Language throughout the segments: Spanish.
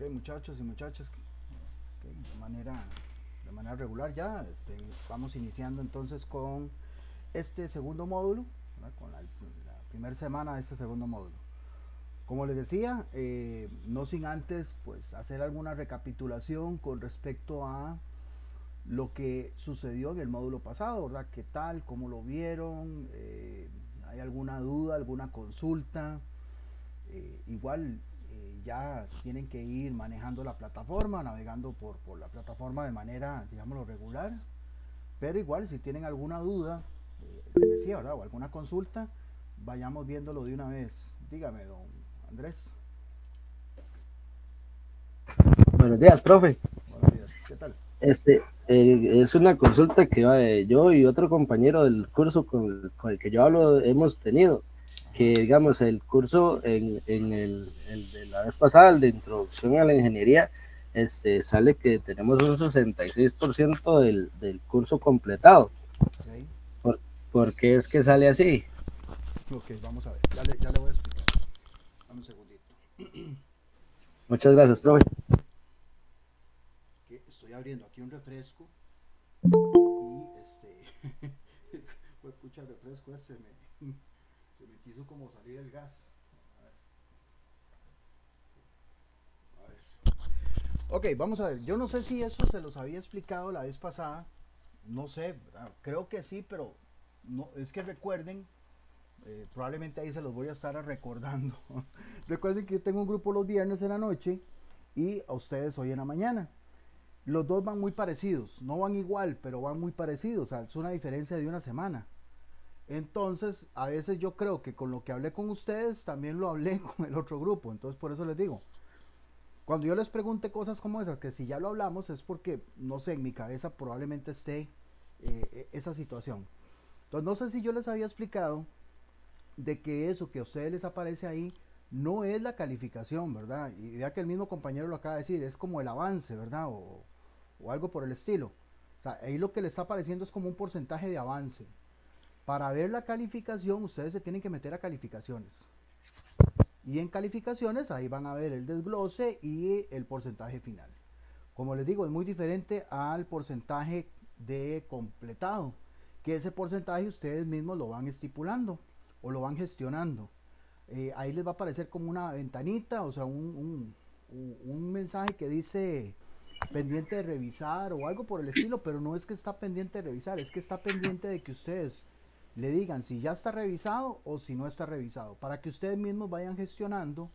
Ok, muchachos y muchachas, okay, de manera regular ya, vamos iniciando entonces con este segundo módulo, ¿verdad? Con la primera semana de este segundo módulo. Como les decía, no sin antes pues hacer alguna recapitulación con respecto a lo que sucedió en el módulo pasado, ¿verdad? ¿Qué tal? ¿Cómo lo vieron? ¿Hay alguna duda, alguna consulta? Igual ya tienen que ir manejando la plataforma, navegando por la plataforma de manera, digámoslo, regular. Pero igual, si tienen alguna duda, les decía, ¿verdad? O alguna consulta, vayamos viéndolo de una vez. Dígame, don Andrés. Buenos días, profe. Buenos días, ¿qué tal? Es una consulta que yo y otro compañero del curso con el que yo hablo hemos tenido, que Ajá. digamos el curso en el de la vez pasada, el de introducción a la ingeniería, sale que tenemos un 66% del curso completado. Ok, ¿Por, por qué es que sale así? ok, vamos a ver, ya le voy a explicar. Dame un segundito. Muchas gracias, profe. Que estoy abriendo aquí un refresco y pues pucha, el refresco se me quiso como salir el gas. A ver, a ver. Ok, vamos a ver. Yo no sé si eso se los había explicado la vez pasada. No sé, creo que sí, pero no, es que recuerden, probablemente ahí se los voy a estar recordando. Recuerden que yo tengo un grupo los viernes en la noche y a ustedes hoy en la mañana. Los dos van muy parecidos, no van igual, pero van muy parecidos. O sea, es una diferencia de una semana. Entonces, a veces yo creo que con lo que hablé con ustedes, también lo hablé con el otro grupo. Entonces, por eso les digo, cuando yo les pregunte cosas como esas, que si ya lo hablamos, es porque, no sé, en mi cabeza probablemente esté esa situación. Entonces, no sé si yo les había explicado de que eso que a ustedes les aparece ahí no es la calificación, ¿verdad? Y ya que el mismo compañero lo acaba de decir, es como el avance, ¿verdad? O algo por el estilo. O sea, ahí lo que le está apareciendo es como un porcentaje de avance. Para ver la calificación, ustedes se tienen que meter a calificaciones. Y en calificaciones ahí van a ver el desglose y el porcentaje final. Como les digo, es muy diferente al porcentaje de completado, que ese porcentaje ustedes mismos lo van estipulando o lo van gestionando. Ahí les va a aparecer como una ventanita, o sea, un mensaje que dice pendiente de revisar o algo por el estilo, pero no es que está pendiente de revisar, es que está pendiente de que ustedes le digan si ya está revisado o si no está revisado, para que ustedes mismos vayan gestionando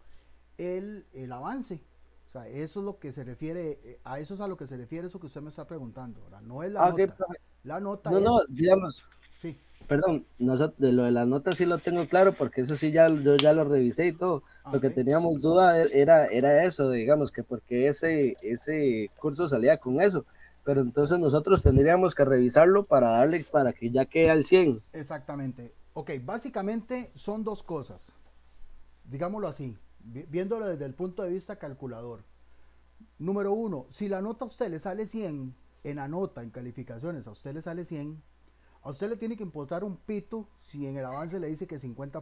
el avance. O sea, eso es lo que se refiere, a eso es a lo que se refiere eso que usted me está preguntando, ¿verdad? No es la Ah, ok, nota. profe. La nota No, es, no, digamos, sí, perdón, de lo de las notas sí lo tengo claro porque eso sí yo ya lo revisé y todo. Lo ok, que teníamos duda era eso, digamos, que porque ese curso salía con eso. Pero entonces nosotros tendríamos que revisarlo para darle, para que ya quede al 100. exactamente. Ok, básicamente son dos cosas, digámoslo así, viéndolo desde el punto de vista calculador. Número uno, si la nota a usted le sale 100 en la nota, en calificaciones, a usted le sale 100, a usted le tiene que importar un pito si en el avance le dice que 50%.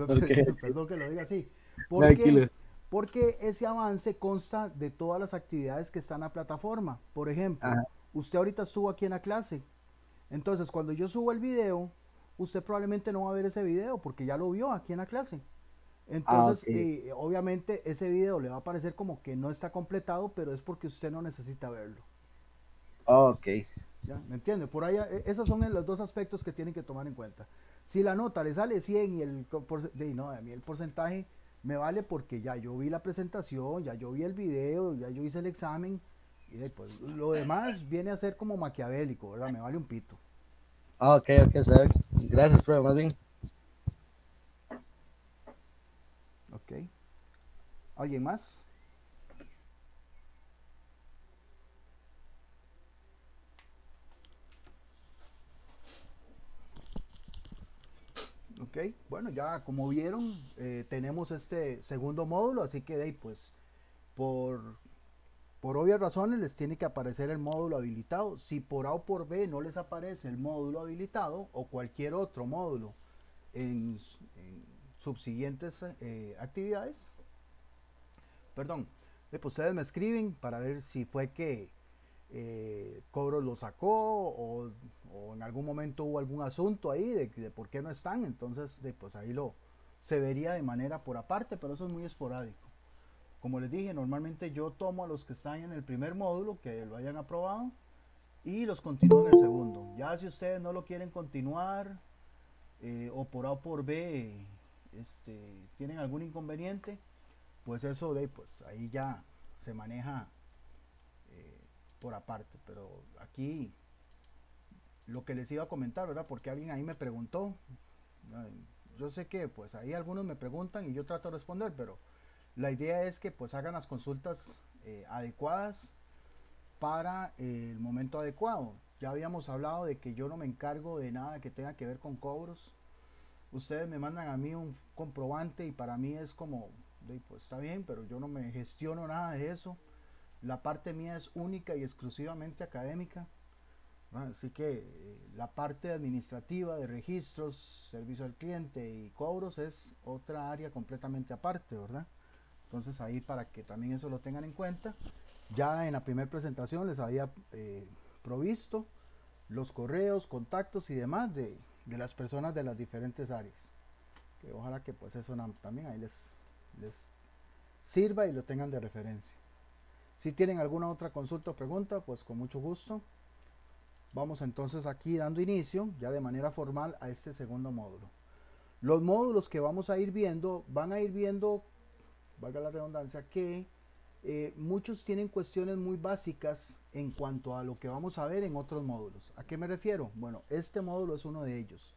Porque, Perdón que lo diga así. ¿Por qué? tranquilo. Porque ese avance consta de todas las actividades que están en la plataforma. Por ejemplo, Ajá. usted ahorita estuvo aquí en la clase. Entonces, cuando yo subo el video, usted probablemente no va a ver ese video porque ya lo vio aquí en la clase. Ah, Entonces, ok. obviamente ese video le va a parecer como que no está completado, pero es porque usted no necesita verlo. Ah, ok. ¿Ya? ¿Me entiende? Por ahí, esos son los dos aspectos que tienen que tomar en cuenta. Si la nota le sale 100 y no, a mí el porcentaje me vale porque ya yo vi la presentación, ya yo vi el video, ya yo hice el examen, y pues lo demás viene a ser como maquiavélico, ¿verdad? Me vale un pito. Ah, ok, ok, gracias, profe, más bien. ¿Ok? ¿Alguien más? Ok, bueno, ya como vieron, tenemos este segundo módulo, así que de ahí, pues, por, por obvias razones les tiene que aparecer el módulo habilitado. Si por A o por B no les aparece el módulo habilitado o cualquier otro módulo en subsiguientes actividades, perdón, pues ustedes me escriben para ver si fue que Cobros lo sacó o en algún momento hubo algún asunto ahí de por qué no están, entonces pues ahí se vería de manera por aparte, pero eso es muy esporádico. Como les dije, normalmente yo tomo a los que están en el primer módulo, que lo hayan aprobado, y los continúo en el segundo. Ya si ustedes no lo quieren continuar, o por A o por B, tienen algún inconveniente, pues eso pues ahí ya se maneja eh, por aparte. Pero aquí lo que les iba a comentar, ¿verdad? Porque alguien ahí me preguntó. Yo sé que pues ahí algunos me preguntan y yo trato de responder, pero la idea es que pues hagan las consultas adecuadas para el momento adecuado. Ya habíamos hablado de que yo no me encargo de nada que tenga que ver con cobros. Ustedes me mandan a mí un comprobante y para mí es como, pues está bien, pero yo no me gestiono nada de eso. La parte mía es única y exclusivamente académica. Así que la parte administrativa de registros, servicio al cliente y cobros es otra área completamente aparte, ¿verdad? Entonces ahí para que también eso lo tengan en cuenta. Ya en la primera presentación les había provisto los correos, contactos y demás de las personas de las diferentes áreas. Que ojalá que pues eso también ahí les sirva y lo tengan de referencia. Si tienen alguna otra consulta o pregunta, pues con mucho gusto. Vamos entonces aquí dando inicio ya de manera formal a este segundo módulo. Los módulos que vamos a ir viendo, van a ir viendo, valga la redundancia, que muchos tienen cuestiones muy básicas en cuanto a lo que vamos a ver en otros módulos. ¿A qué me refiero? Bueno, este módulo es uno de ellos.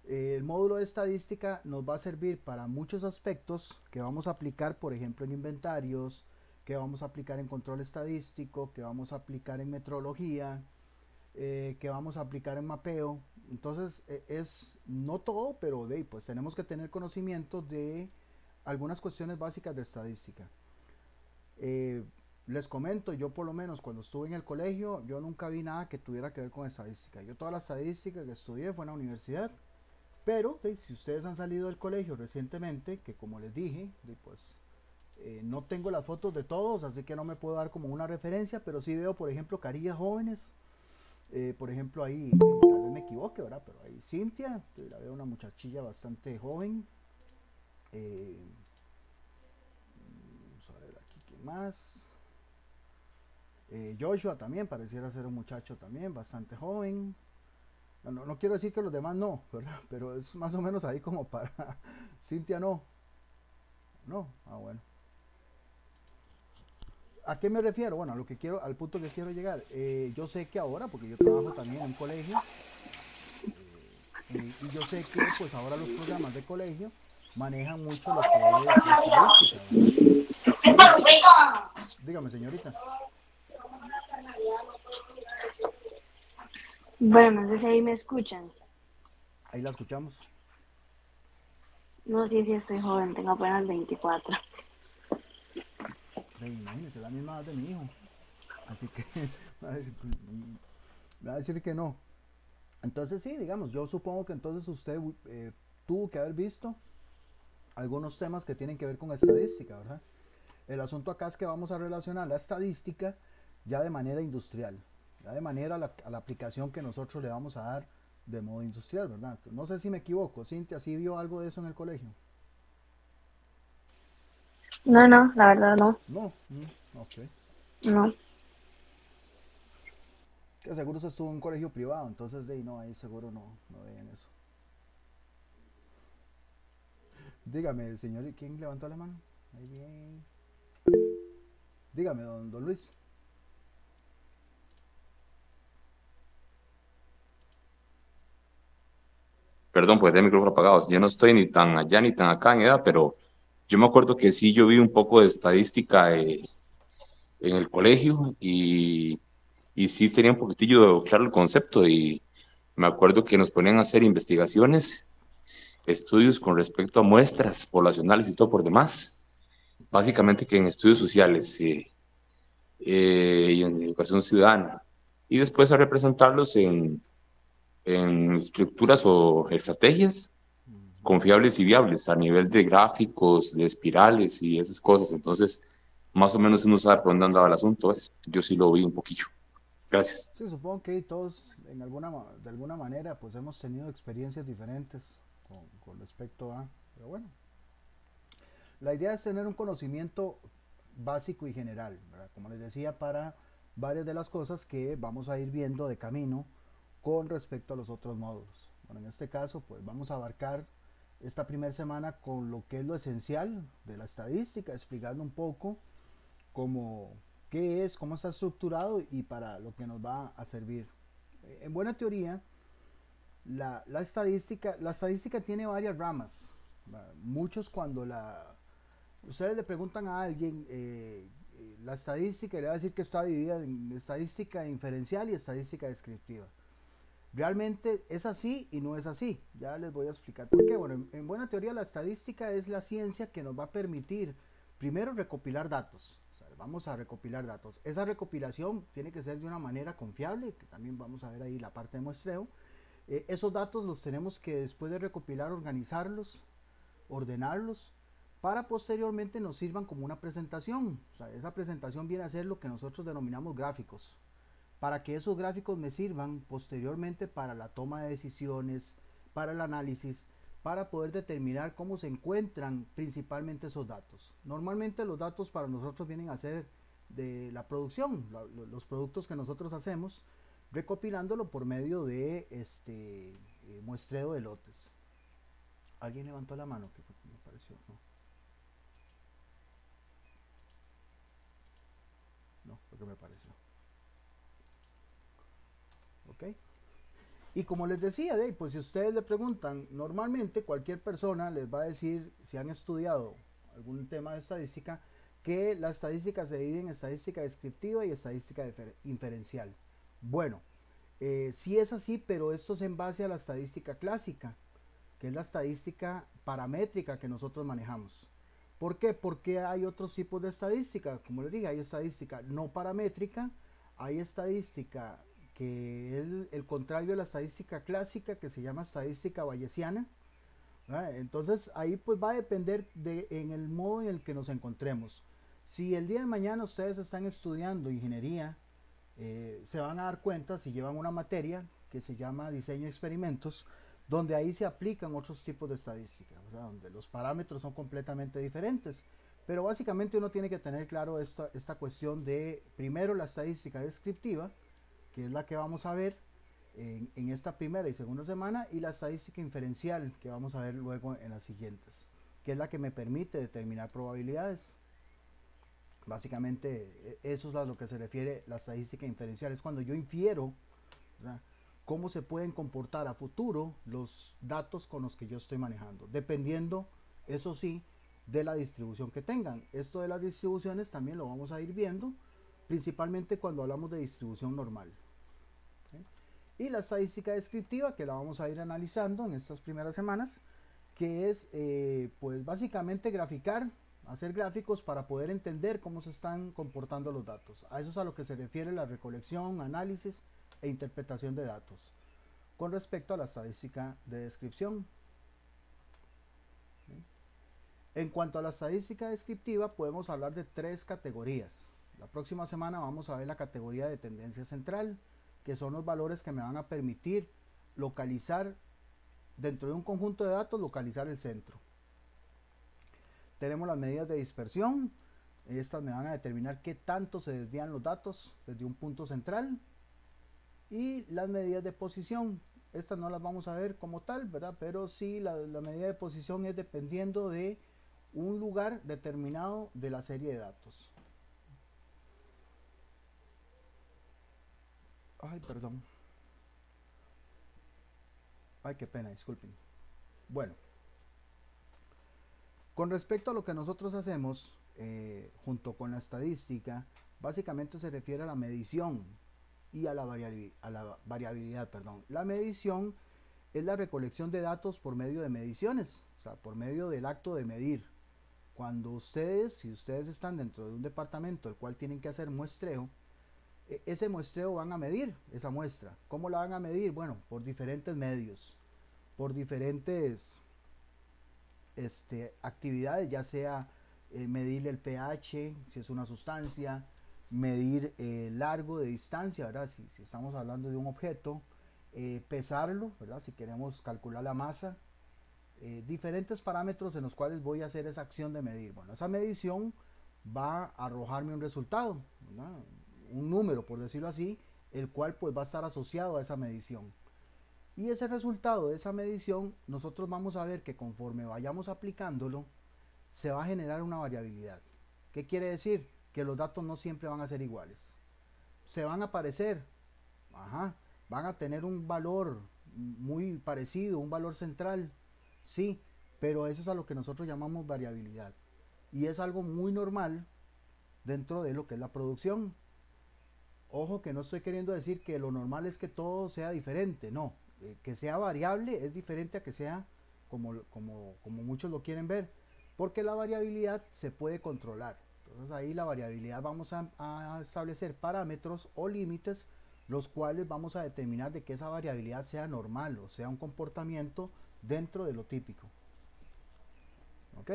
El módulo de estadística nos va a servir para muchos aspectos que vamos a aplicar, por ejemplo, en inventarios, que vamos a aplicar en control estadístico, que vamos a aplicar en metrología, que vamos a aplicar en mapeo. Entonces es no todo, pero pues tenemos que tener conocimiento de algunas cuestiones básicas de estadística. Les comento, yo por lo menos cuando estuve en el colegio, yo nunca vi nada que tuviera que ver con estadística. Yo toda la estadística que estudié fue en la universidad. Pero si ustedes han salido del colegio recientemente, que como les dije, pues no tengo las fotos de todos, así que no me puedo dar como una referencia, pero sí veo, por ejemplo, carillas jóvenes. Por ejemplo, ahí, tal vez me equivoque, ¿verdad? Pero ahí Cintia, la veo una muchachilla bastante joven. Vamos a ver aquí, ¿quién más? Joshua también, pareciera ser un muchacho también, bastante joven. No quiero decir que los demás no, ¿verdad? Pero es más o menos ahí como para... Cintia no. No, bueno. ¿A qué me refiero? Bueno, a lo que quiero, al punto que quiero llegar. Yo sé que ahora, porque yo trabajo también en un colegio, y yo sé que pues ahora los programas de colegio manejan mucho lo que es la estadística, ¿verdad? Dígame, señorita. Bueno, no sé si ahí me escuchan. Ahí la escuchamos. No, sí estoy joven, tengo apenas 24. Imagínese, la misma edad de mi hijo. Así que me va a decir que no. Entonces sí, digamos, yo supongo que entonces usted tuvo que haber visto algunos temas que tienen que ver con estadística, ¿verdad? El asunto acá es que vamos a relacionar la estadística ya de manera industrial, ya de manera a la aplicación que nosotros le vamos a dar de modo industrial, ¿verdad? No sé si me equivoco, Cintia, ¿sí vio algo de eso en el colegio? No, la verdad no. No, ok. No. Que seguro se estuvo en un colegio privado, entonces de ahí no, ahí seguro no veían eso. Dígame, señor, ¿quién levantó la mano? Ahí bien. Dígame, don Luis. Perdón, pues tengo el micrófono apagado. Yo no estoy ni tan allá ni tan acá en edad, pero yo me acuerdo que sí, yo vi un poco de estadística en el colegio y sí tenía un poquitillo claro el concepto y me acuerdo que nos ponían a hacer investigaciones, estudios con respecto a muestras poblacionales y todo por demás. Básicamente que en estudios sociales y en educación ciudadana. Y después a representarlos en estructuras o estrategias confiables y viables a nivel de gráficos, de espirales y esas cosas. Entonces, más o menos uno sabe por dónde andaba el asunto, ¿ves? Yo sí lo vi un poquillo. Gracias. Sí, supongo que todos de alguna manera pues hemos tenido experiencias diferentes con respecto a, pero bueno, la idea es tener un conocimiento básico y general, ¿verdad? Como les decía, para varias de las cosas que vamos a ir viendo de camino con respecto a los otros módulos. Bueno, en este caso, pues vamos a abarcar esta primera semana con lo que es lo esencial de la estadística, explicando un poco cómo, qué es, cómo está estructurado y para lo que nos va a servir. En buena teoría, la estadística tiene varias ramas. Muchos cuando ustedes le preguntan a alguien la estadística, y le va a decir que está dividida en estadística inferencial y estadística descriptiva. Realmente es así y no es así. Ya les voy a explicar por qué. Bueno, en buena teoría la estadística es la ciencia que nos va a permitir primero recopilar datos. O sea, vamos a recopilar datos. Esa recopilación tiene que ser de una manera confiable, que también vamos a ver ahí la parte de muestreo. Esos datos los tenemos que después de recopilar, organizarlos, ordenarlos, para posteriormente nos sirvan como una presentación. O sea, esa presentación viene a ser lo que nosotros denominamos gráficos, para que esos gráficos me sirvan posteriormente para la toma de decisiones, para el análisis, para poder determinar cómo se encuentran principalmente esos datos. Normalmente los datos para nosotros vienen a ser de la producción, los productos que nosotros hacemos, recopilándolo por medio de muestreo de lotes. ¿Alguien levantó la mano? ¿Qué fue que me pareció? No. No, fue que me pareció. ¿Ok? Y como les decía, pues si ustedes le preguntan, normalmente cualquier persona les va a decir, si han estudiado algún tema de estadística, que la estadística se divide en estadística descriptiva y estadística inferencial. Bueno, sí es así, pero esto es en base a la estadística clásica, que es la estadística paramétrica que nosotros manejamos. ¿Por qué? Porque hay otros tipos de estadística. Como les dije, hay estadística no paramétrica, hay estadística que es el contrario de la estadística clásica, que se llama estadística bayesiana. Entonces ahí pues va a depender en el modo en el que nos encontremos. Si el día de mañana ustedes están estudiando ingeniería, se van a dar cuenta si llevan una materia que se llama diseño de experimentos, donde ahí se aplican otros tipos de estadística, donde los parámetros son completamente diferentes. Pero básicamente uno tiene que tener claro esta cuestión de primero la estadística descriptiva, que es la que vamos a ver en esta primera y segunda semana, y la estadística inferencial, que vamos a ver luego en las siguientes, que es la que me permite determinar probabilidades. Básicamente eso es a lo que se refiere la estadística inferencial, es cuando yo infiero, ¿verdad?, cómo se pueden comportar a futuro los datos con los que yo estoy manejando, dependiendo, eso sí, de la distribución que tengan. Esto de las distribuciones también lo vamos a ir viendo, principalmente cuando hablamos de distribución normal. Y la estadística descriptiva, que la vamos a ir analizando en estas primeras semanas, que es pues básicamente graficar, hacer gráficos para poder entender cómo se están comportando los datos. A eso es a lo que se refiere la recolección, análisis e interpretación de datos con respecto a la estadística de descripción. En cuanto a la estadística descriptiva, podemos hablar de tres categorías. La próxima semana vamos a ver la categoría de tendencia central, que son los valores que me van a permitir localizar dentro de un conjunto de datos, localizar el centro. Tenemos las medidas de dispersión. Estas me van a determinar qué tanto se desvían los datos desde un punto central. Y las medidas de posición, estas no las vamos a ver como tal, ¿verdad? Pero sí, la medida de posición es dependiendo de un lugar determinado de la serie de datos. Ay, perdón. Ay, qué pena, disculpen. Bueno, con respecto a lo que nosotros hacemos junto con la estadística, básicamente se refiere a la medición y a la variabilidad. La medición es la recolección de datos por medio de mediciones, o sea, por medio del acto de medir. Cuando si ustedes están dentro de un departamento el cual tienen que hacer muestreo, ese muestreo van a medir esa muestra. ¿Cómo la van a medir? Bueno, por diferentes medios, por diferentes actividades, ya sea medir el pH, si es una sustancia, medir el largo de distancia, ¿verdad? Si estamos hablando de un objeto, pesarlo, ¿verdad? Si queremos calcular la masa, diferentes parámetros en los cuales voy a hacer esa acción de medir. Bueno, esa medición va a arrojarme un resultado, ¿verdad? Un número, por decirlo así, el cual pues va a estar asociado a esa medición. Y ese resultado de esa medición, nosotros vamos a ver que conforme vayamos aplicándolo, se va a generar una variabilidad. ¿Qué quiere decir? Que los datos no siempre van a ser iguales. Se van a parecer, van a tener un valor muy parecido, un valor central, sí, pero eso es a lo que nosotros llamamos variabilidad. Y es algo muy normal dentro de lo que es la producción. Ojo que no estoy queriendo decir que lo normal es que todo sea diferente, no. Que sea variable es diferente a que sea como muchos lo quieren ver, porque la variabilidad se puede controlar. Entonces ahí la variabilidad vamos a establecer parámetros o límites, los cuales vamos a determinar de que esa variabilidad sea normal, o sea un comportamiento dentro de lo típico. ¿Ok?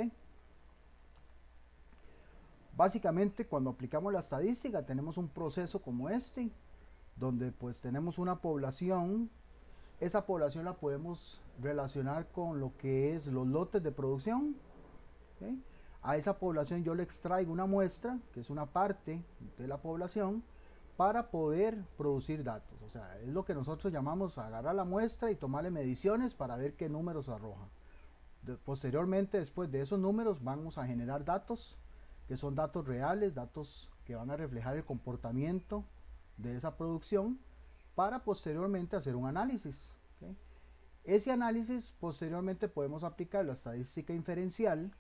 Básicamente cuando aplicamos la estadística tenemos un proceso como este, donde pues tenemos una población. Esa población la podemos relacionar con lo que es los lotes de producción. ¿Okay? A esa población yo le extraigo una muestra, que es una parte de la población, para poder producir datos. O sea, es lo que nosotros llamamos agarrar la muestra y tomarle mediciones para ver qué números arroja. Posteriormente, después de esos números, vamos a generar datos, que son datos reales, datos que van a reflejar el comportamiento de esa producción, para posteriormente hacer un análisis. ¿Okay? Ese análisis posteriormente podemos aplicar la estadística inferencial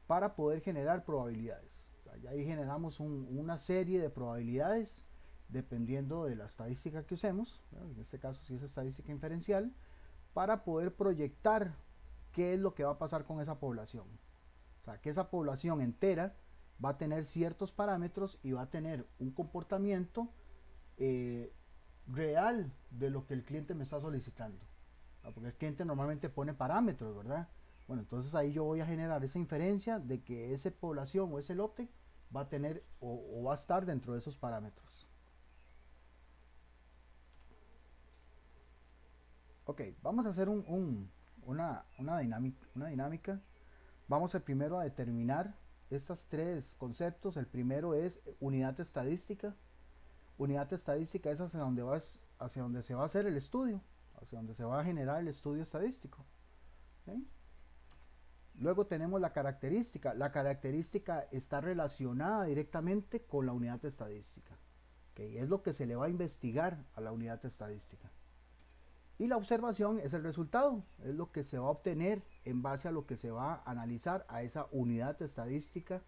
para poder generar probabilidades. O sea, ya ahí generamos una serie de probabilidades dependiendo de la estadística que usemos, ¿no? En este caso si es estadística inferencial, para poder proyectar qué es lo que va a pasar con esa población. O sea, que esa población entera va a tener ciertos parámetros y va a tener un comportamiento real de lo que el cliente me está solicitando, ¿no? Porque el cliente normalmente pone parámetros, ¿verdad? Bueno, entonces ahí yo voy a generar esa inferencia de que esa población o ese lote va a tener o va a estar dentro de esos parámetros. Ok, vamos a hacer una dinámica. Vamos primero a determinar estos tres conceptos. El primero es unidad estadística. Unidad estadística es hacia donde se va a hacer el estudio, hacia donde se va a generar el estudio estadístico. ¿Okay? Luego tenemos la característica. La característica está relacionada directamente con la unidad estadística. ¿Okay? Es lo que se le va a investigar a la unidad estadística. Y la observación es el resultado, es lo que se va a obtener en base a lo que se va a analizar a esa unidad estadística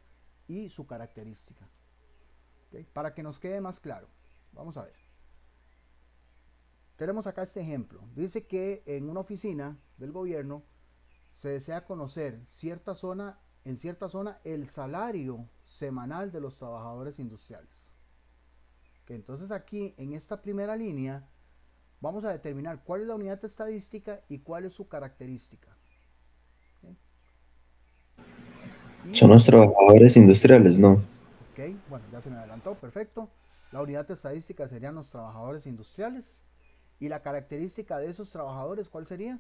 y su característica. ¿Okay? Para que nos quede más claro, vamos a ver. Tenemos acá este ejemplo. Dice que en una oficina del gobierno se desea conocer en cierta zona el salario semanal de los trabajadores industriales. ¿Okay? Entonces aquí en esta primera línea vamos a determinar cuál es la unidad estadística y cuál es su característica. ¿Okay? Son los trabajadores industriales, ¿no? Ok, bueno, ya se me adelantó, perfecto. La unidad estadística serían los trabajadores industriales. ¿Y la característica de esos trabajadores cuál sería?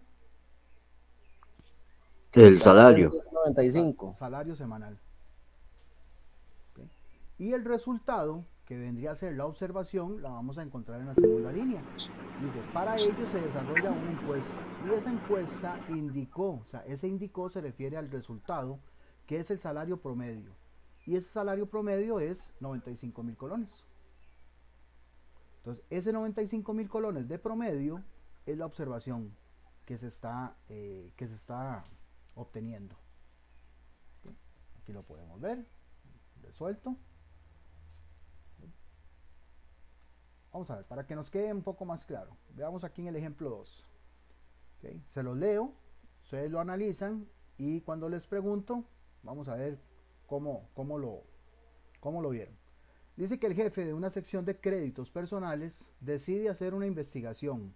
El salario. 95. Salario semanal. ¿Okay? Y el resultado, que vendría a ser la observación, la vamos a encontrar en la segunda línea. Dice, para ello se desarrolla una encuesta. Y esa encuesta indicó, o sea, ese indicó se refiere al resultado, que es el salario promedio. Y ese salario promedio es 95,000 colones. Entonces, ese 95,000 colones de promedio es la observación que se está obteniendo. Aquí lo podemos ver, resuelto. Vamos a ver, para que nos quede un poco más claro. Veamos aquí en el ejemplo 2. ¿Okay? Se los leo, ustedes lo analizan y cuando les pregunto, vamos a ver cómo lo vieron. Dice que el jefe de una sección de créditos personales decide hacer una investigación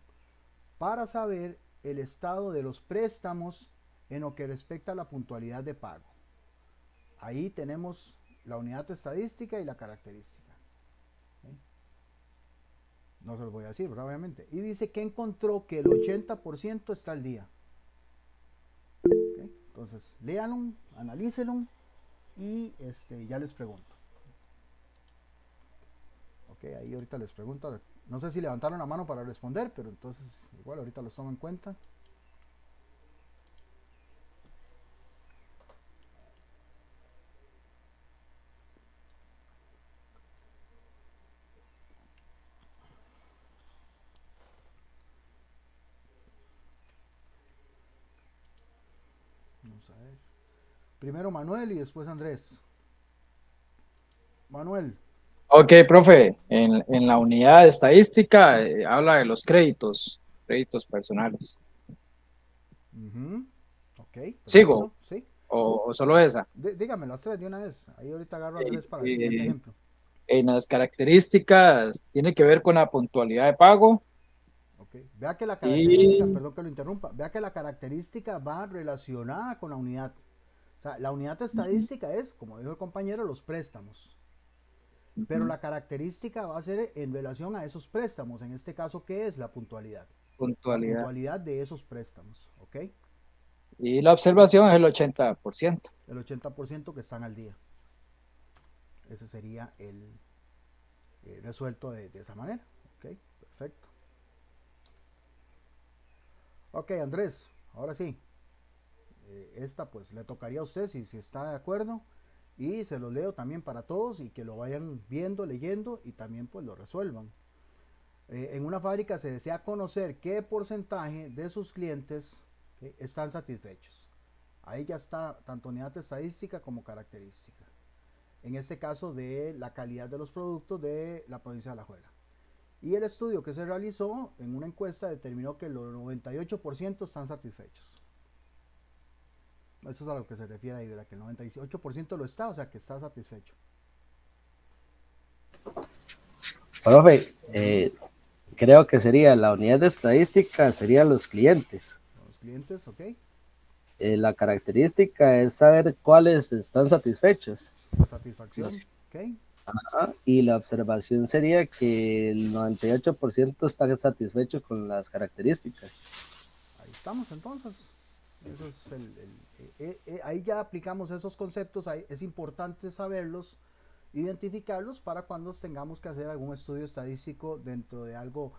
para saber el estado de los préstamos en lo que respecta a la puntualidad de pago. ahí tenemos la unidad estadística y la característica. ¿Okay? No se los voy a decir, ¿verdad? Obviamente. Y dice que encontró que el 80% está al día. ¿Okay? Entonces, léanlo, analícenlo y ya les pregunto. Ok, ahí ahorita les pregunto. No sé si levantaron la mano para responder, pero entonces igual ahorita los tomo en cuenta. Vamos a ver. Primero Manuel y después Andrés. Manuel. Ok, profe, en la unidad de estadística habla de los créditos personales. Ok, ¿Sigo? perfecto. ¿Sí? ¿O solo esa? Dígame las tres de una vez. Ahí ahorita agarro a Andrés para el siguiente ejemplo. En las características tiene que ver con la puntualidad de pago. Okay. Vea que la característica, Y perdón que lo interrumpa, vea que la característica va relacionada con la unidad. O sea, la unidad estadística es, como dijo el compañero, los préstamos. Pero la característica va a ser en relación a esos préstamos. En este caso, ¿qué es? La puntualidad. puntualidad. La puntualidad de esos préstamos. ¿Ok? Y la observación es el 80%. El 80% que están al día. Ese sería el resuelto de esa manera. ¿Ok? Perfecto. Ok, Andrés, ahora sí. Esta pues le tocaría a usted si está de acuerdo. Y se los leo también para todos y que lo vayan viendo, leyendo y también pues lo resuelvan. En una fábrica se desea conocer qué porcentaje de sus clientes están satisfechos. Ahí ya está tanto unidad estadística como característica. En este caso de la calidad de los productos de la provincia de Alajuela. Y el estudio que se realizó en una encuesta determinó que el 98% están satisfechos. Eso es a lo que se refiere ahí, ¿verdad? Que el 98% lo está, o sea que está satisfecho. Profe, creo que sería la unidad de estadística, serían los clientes. Los clientes, ok. La característica es saber cuáles están satisfechos. Satisfacción, ok. Ajá, y la observación sería que el 98% está satisfecho con las características. Ahí estamos entonces. Eso es ahí ya aplicamos esos conceptos, ahí es importante saberlos, identificarlos para cuando tengamos que hacer algún estudio estadístico dentro de algo.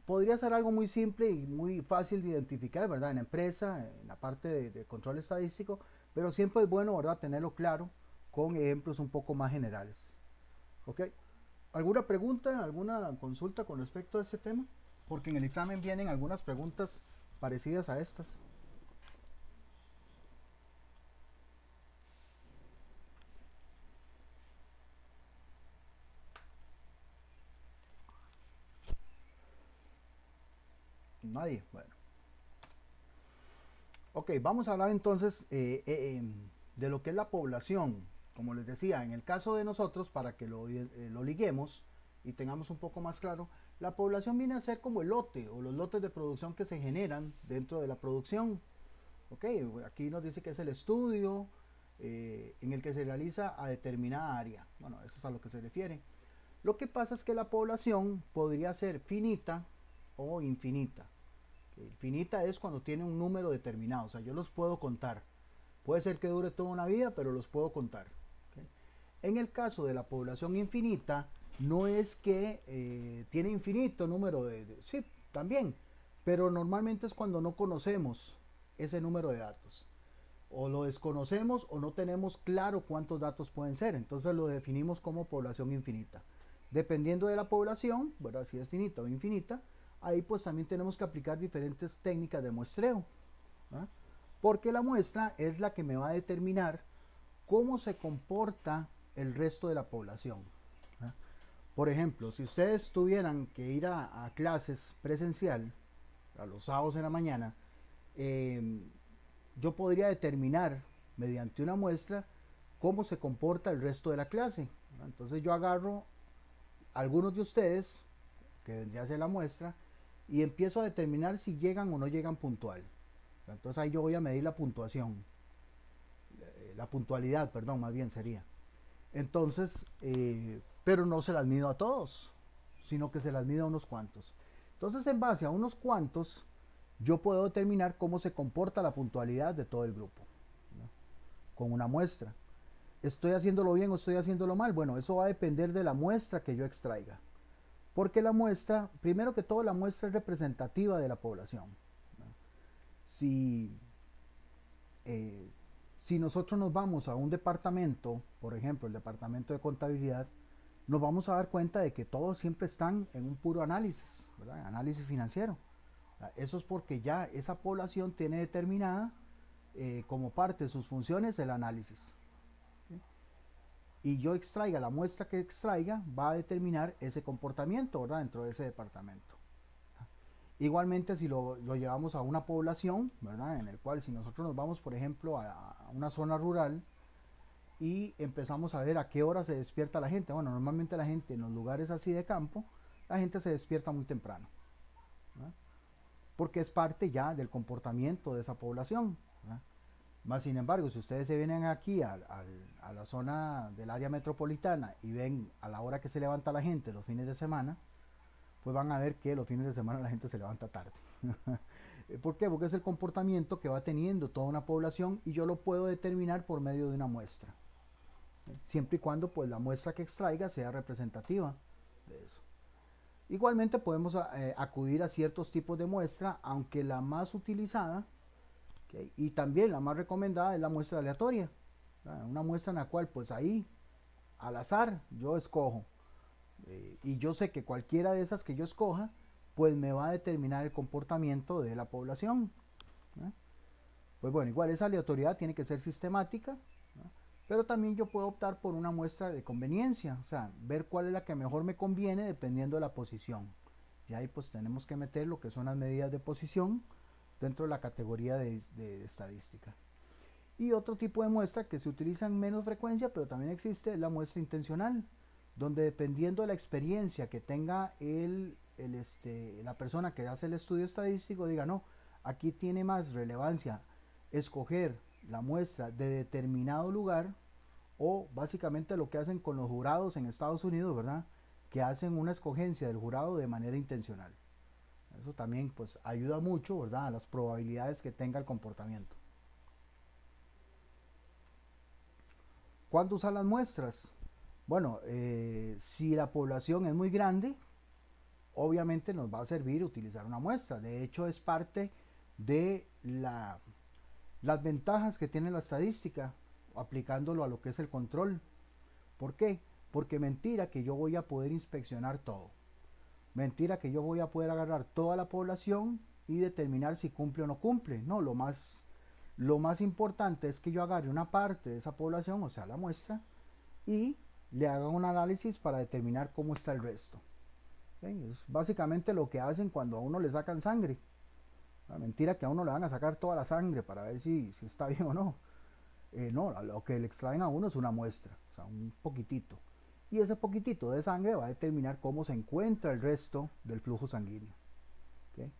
Podría ser algo muy simple y muy fácil de identificar, ¿verdad? En la empresa, en la parte de control estadístico, pero siempre es bueno, ¿verdad? Tenerlo claro con ejemplos un poco más generales. ¿Ok? ¿Alguna pregunta, alguna consulta con respecto a este tema? Porque en el examen vienen algunas preguntas parecidas a estas. Nadie. Bueno. Ok, vamos a hablar entonces de lo que es la población. Como les decía, en el caso de nosotros, para que lo liguemos y tengamos un poco más claro, la población viene a ser como el lote o los lotes de producción que se generan dentro de la producción. Ok, aquí nos dice que es el estudio en el que se realiza a determinada área. Bueno, eso es a lo que se refiere. Lo que pasa es que la población podría ser finita o infinita. Finita es cuando tiene un número determinado, o sea, yo los puedo contar. Puede ser que dure toda una vida, pero los puedo contar. ¿Okay? En el caso de la población infinita, no es que tiene infinito número sí, también, pero normalmente es cuando no conocemos ese número de datos. O lo desconocemos o no tenemos claro cuántos datos pueden ser, entonces lo definimos como población infinita. Dependiendo de la población, ¿verdad? Si es finita o infinita, ahí pues también tenemos que aplicar diferentes técnicas de muestreo, ¿verdad? Porque la muestra es la que me va a determinar cómo se comporta el resto de la población, ¿verdad? Por ejemplo, si ustedes tuvieran que ir a clases presencial, a los sábados en la mañana, yo podría determinar mediante una muestra cómo se comporta el resto de la clase, ¿verdad? Entonces yo agarro algunos de ustedes, que vendría a ser la muestra, y empiezo a determinar si llegan o no llegan puntual. Entonces ahí yo voy a medir la puntuación. la puntualidad, perdón, más bien sería. Entonces, pero no se las mido a todos, sino que se las mido a unos cuantos. Entonces, en base a unos cuantos, yo puedo determinar cómo se comporta la puntualidad de todo el grupo, ¿no? Con una muestra. ¿Estoy haciéndolo bien o estoy haciéndolo mal? Bueno, eso va a depender de la muestra que yo extraiga. Porque la muestra, primero que todo, la muestra es representativa de la población, ¿no? Si, si nosotros nos vamos a un departamento, por ejemplo, el departamento de contabilidad, nos vamos a dar cuenta de que todos siempre están en un puro análisis, ¿verdad? Análisis financiero. Eso es porque ya esa población tiene determinada como parte de sus funciones el análisis. ¿Sí? Y yo extraiga la muestra que extraiga, va a determinar ese comportamiento, ¿verdad? Dentro de ese departamento. Igualmente, si lo llevamos a una población, ¿verdad? En el cual si nosotros nos vamos, por ejemplo, a una zona rural y empezamos a ver a qué hora se despierta la gente. Bueno, normalmente la gente en los lugares así de campo, la gente se despierta muy temprano, ¿verdad? Porque es parte ya del comportamiento de esa población, ¿verdad? Más sin embargo, si ustedes se vienen aquí a la zona del área metropolitana y ven a la hora que se levanta la gente los fines de semana, pues van a ver que los fines de semana la gente se levanta tarde. ¿Por qué? Porque es el comportamiento que va teniendo toda una población y yo lo puedo determinar por medio de una muestra. Siempre y cuando pues la muestra que extraiga sea representativa de eso. Igualmente podemos acudir a ciertos tipos de muestra, aunque la más utilizada, ¿okay?, y también la más recomendada es la muestra aleatoria, ¿verdad? Una muestra en la cual pues ahí al azar yo escojo y yo sé que cualquiera de esas que yo escoja pues me va a determinar el comportamiento de la población, ¿verdad? Pues bueno, igual esa aleatoriedad tiene que ser sistemática, ¿verdad? Pero también yo puedo optar por una muestra de conveniencia, o sea, ver cuál es la que mejor me conviene dependiendo de la posición. Y ahí pues tenemos que meter lo que son las medidas de posición dentro de la categoría de estadística. Y otro tipo de muestra que se utiliza en menos frecuencia, pero también existe, es la muestra intencional, donde dependiendo de la experiencia que tenga la persona que hace el estudio estadístico, diga, no, aquí tiene más relevancia escoger la muestra de determinado lugar, o básicamente lo que hacen con los jurados en Estados Unidos, ¿verdad? Que hacen una escogencia del jurado de manera intencional. Eso también pues ayuda mucho, ¿verdad?, a las probabilidades que tenga el comportamiento. ¿Cuándo usar las muestras? Bueno, si la población es muy grande, obviamente nos va a servir utilizar una muestra. De hecho, es parte de las ventajas que tiene la estadística, aplicándolo a lo que es el control. ¿Por qué? Porque mentira que yo voy a poder inspeccionar todo. Mentira que yo voy a poder agarrar toda la población y determinar si cumple o no cumple. No, lo más importante es que yo agarre una parte de esa población, o sea, la muestra, y le haga un análisis para determinar cómo está el resto. ¿Sí? Es básicamente lo que hacen cuando a uno le sacan sangre. La mentira que a uno le van a sacar toda la sangre para ver si está bien o no. No, lo que le extraen a uno es una muestra, o sea, un poquitito. Y ese poquitito de sangre va a determinar cómo se encuentra el resto del flujo sanguíneo. ¿Okay?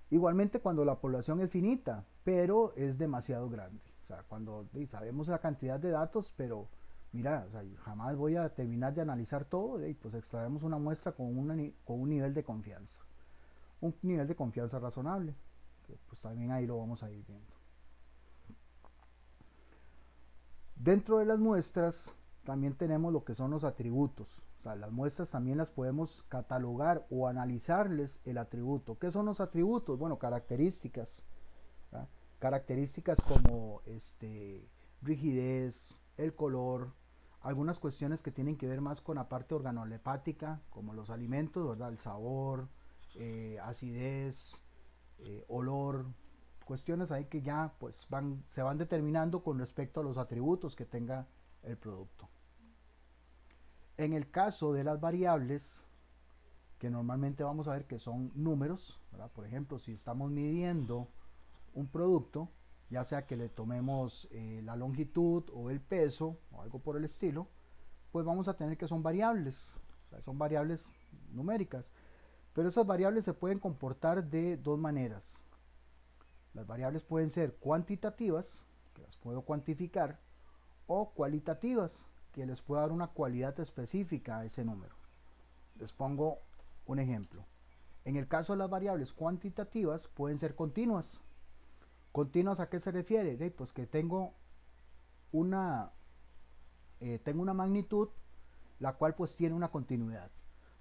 Igualmente cuando la población es finita, pero es demasiado grande. O sea, cuando sabemos la cantidad de datos, pero mira, o sea, jamás voy a terminar de analizar todo, y pues extraemos una muestra con un nivel de confianza. Un nivel de confianza razonable, que pues también ahí lo vamos a ir viendo. Dentro de las muestras también tenemos lo que son los atributos. O sea, las muestras también las podemos catalogar o analizarles el atributo. ¿Qué son los atributos? Bueno, características, ¿verdad? Características como rigidez, el color, algunas cuestiones que tienen que ver más con la parte organolepática, como los alimentos, ¿verdad? El sabor, acidez, olor, cuestiones ahí que ya pues se van determinando con respecto a los atributos que tenga el producto. En el caso de las variables, que normalmente vamos a ver que son números, ¿verdad? Por ejemplo, si estamos midiendo un producto, ya sea que le tomemos la longitud o el peso o algo por el estilo, pues vamos a tener que son variables, o sea, son variables numéricas, pero esas variables se pueden comportar de dos maneras. Las variables pueden ser cuantitativas, que las puedo cuantificar, o cualitativas, que les puede dar una cualidad específica a ese número. Les pongo un ejemplo. En el caso de las variables cuantitativas pueden ser continuas. ¿Continuas a qué se refiere? Pues que tengo una magnitud la cual pues tiene una continuidad.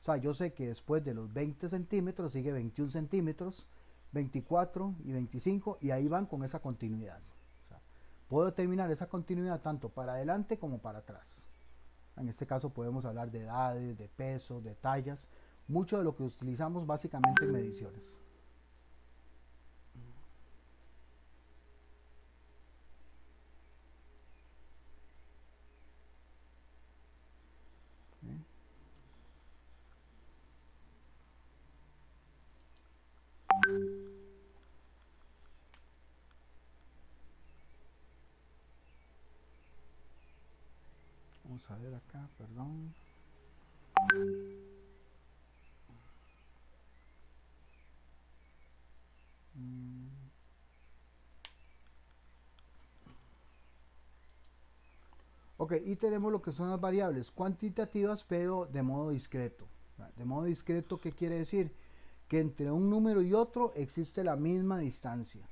O sea, yo sé que después de los 20 centímetros sigue 21 centímetros, 24 y 25 y ahí van con esa continuidad. O sea, puedo determinar esa continuidad tanto para adelante como para atrás. En este caso podemos hablar de edades, de peso, de tallas, mucho de lo que utilizamos básicamente en mediciones. Vamos a ver acá, perdón. Ok, y tenemos lo que son las variables cuantitativas, pero de modo discreto. De modo discreto, ¿qué quiere decir? Que entre un número y otro existe la misma distancia.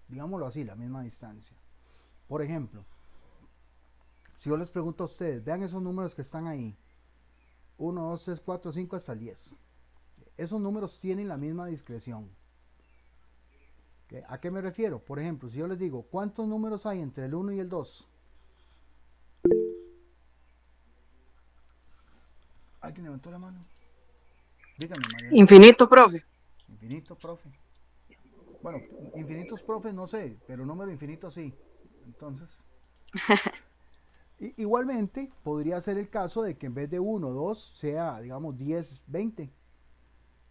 Digámoslo así, la misma distancia. Por ejemplo, si yo les pregunto a ustedes, vean esos números que están ahí. 1, 2, 3, 4, 5 hasta el 10. Esos números tienen la misma discreción. ¿Okay? ¿A qué me refiero? Por ejemplo, si yo les digo, ¿cuántos números hay entre el 1 y el 2? ¿Alguien levantó la mano? Dígame, María. Infinito, profe. Infinito, profe. Bueno, infinitos, profe, no sé, pero número infinito sí. Entonces, igualmente podría ser el caso de que en vez de 1, 2, sea, digamos, 10, 20.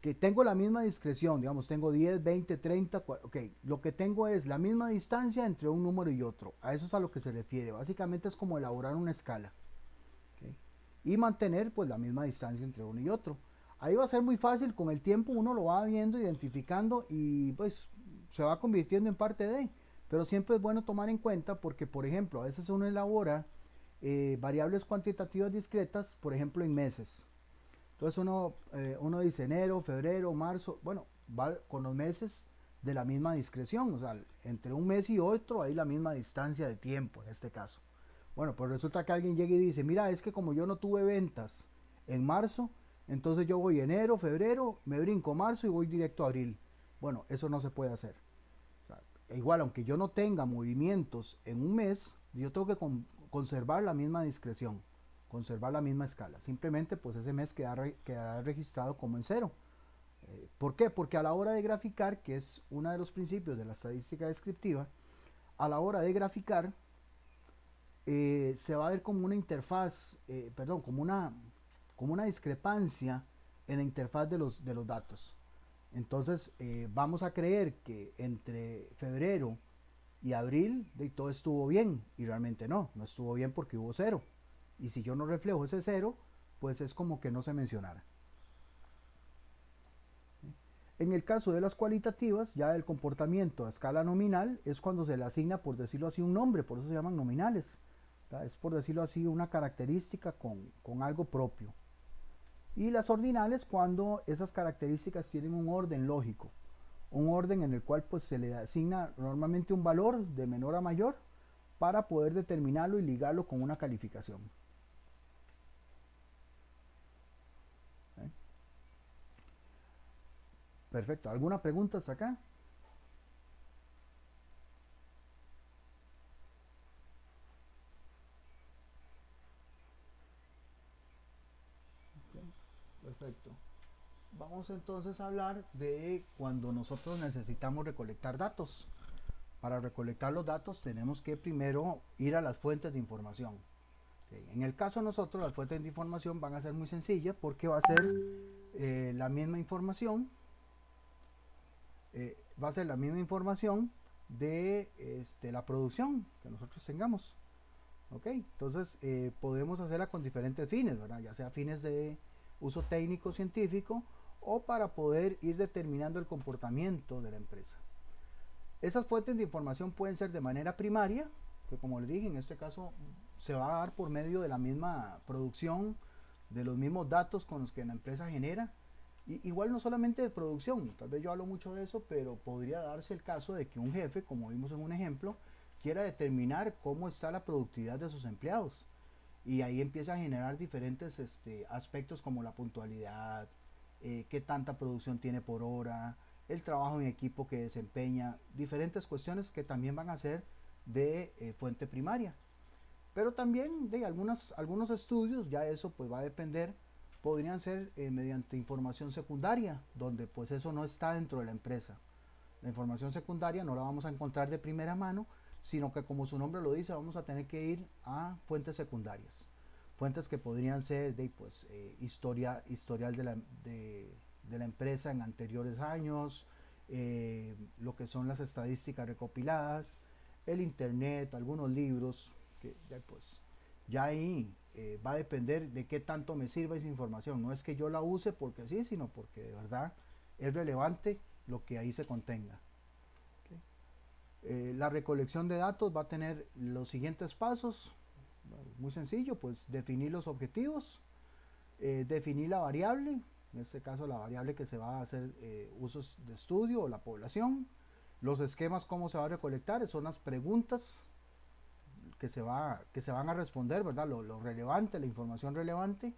Que tengo la misma discreción, digamos, tengo 10, 20, 30, ok. Lo que tengo es la misma distancia entre un número y otro. A eso es a lo que se refiere. Básicamente es como elaborar una escala. ¿Okay? Y mantener pues la misma distancia entre uno y otro. Ahí va a ser muy fácil, con el tiempo uno lo va viendo, identificando y pues se va convirtiendo en parte de. Pero siempre es bueno tomar en cuenta porque, por ejemplo, a veces uno elabora variables cuantitativas discretas, por ejemplo, en meses. Entonces uno dice enero, febrero, marzo, bueno, va con los meses de la misma discreción, o sea, entre un mes y otro hay la misma distancia de tiempo en este caso. Bueno, pues resulta que alguien llega y dice, mira, es que como yo no tuve ventas en marzo, entonces yo voy enero, febrero, me brinco marzo y voy directo a abril. Bueno, eso no se puede hacer. O sea, igual, aunque yo no tenga movimientos en un mes, yo tengo que conservar la misma discreción, conservar la misma escala. Simplemente, pues ese mes quedará registrado como en cero. ¿Por qué? Porque a la hora de graficar, que es uno de los principios de la estadística descriptiva, a la hora de graficar, se va a ver como una interfaz, como una discrepancia en la interfaz de los datos. Entonces vamos a creer que entre febrero y abril todo estuvo bien, y realmente no estuvo bien porque hubo cero. Y si yo no reflejo ese cero, pues es como que no se mencionara. En el caso de las cualitativas, ya el comportamiento a escala nominal es cuando se le asigna, por decirlo así, un nombre, por eso se llaman nominales. Es, por decirlo así, una característica con algo propio. Y las ordinales cuando esas características tienen un orden lógico, un orden en el cual pues se le asigna normalmente un valor de menor a mayor para poder determinarlo y ligarlo con una calificación. Perfecto. ¿Alguna pregunta hasta acá? Okay. Perfecto. Vamos entonces a hablar de cuando nosotros necesitamos recolectar datos. Para recolectar los datos tenemos que primero ir a las fuentes de información. Okay. En el caso de nosotros, las fuentes de información van a ser muy sencillas porque va a ser la misma información. Va a ser la misma información de la producción que nosotros tengamos. Ok, entonces podemos hacerla con diferentes fines, ¿verdad? Ya sea fines de uso técnico científico o para poder ir determinando el comportamiento de la empresa. Esas fuentes de información pueden ser de manera primaria, que como les dije, en este caso se va a dar por medio de la misma producción, de los mismos datos con los que la empresa genera. Igual no solamente de producción, tal vez yo hablo mucho de eso, pero podría darse el caso de que un jefe, como vimos en un ejemplo, quiera determinar cómo está la productividad de sus empleados. Y ahí empieza a generar diferentes aspectos como la puntualidad, qué tanta producción tiene por hora, el trabajo en equipo que desempeña, diferentes cuestiones que también van a ser de fuente primaria. Pero también de algunos estudios, ya eso pues va a depender, podrían ser mediante información secundaria, donde pues eso no está dentro de la empresa. La información secundaria no la vamos a encontrar de primera mano, sino que como su nombre lo dice, vamos a tener que ir a fuentes secundarias. Fuentes que podrían ser de pues, historial de la empresa en anteriores años, lo que son las estadísticas recopiladas, el internet, algunos libros, que pues ya ahí va a depender de qué tanto me sirva esa información. No es que yo la use porque sí, sino porque de verdad es relevante lo que ahí se contenga. La recolección de datos va a tener los siguientes pasos. Muy sencillo, pues definir los objetivos, definir la variable, en este caso la variable que se va a hacer usos de estudio o la población, los esquemas, cómo se va a recolectar, son las preguntas que se van a responder, ¿verdad? Lo relevante, la información relevante,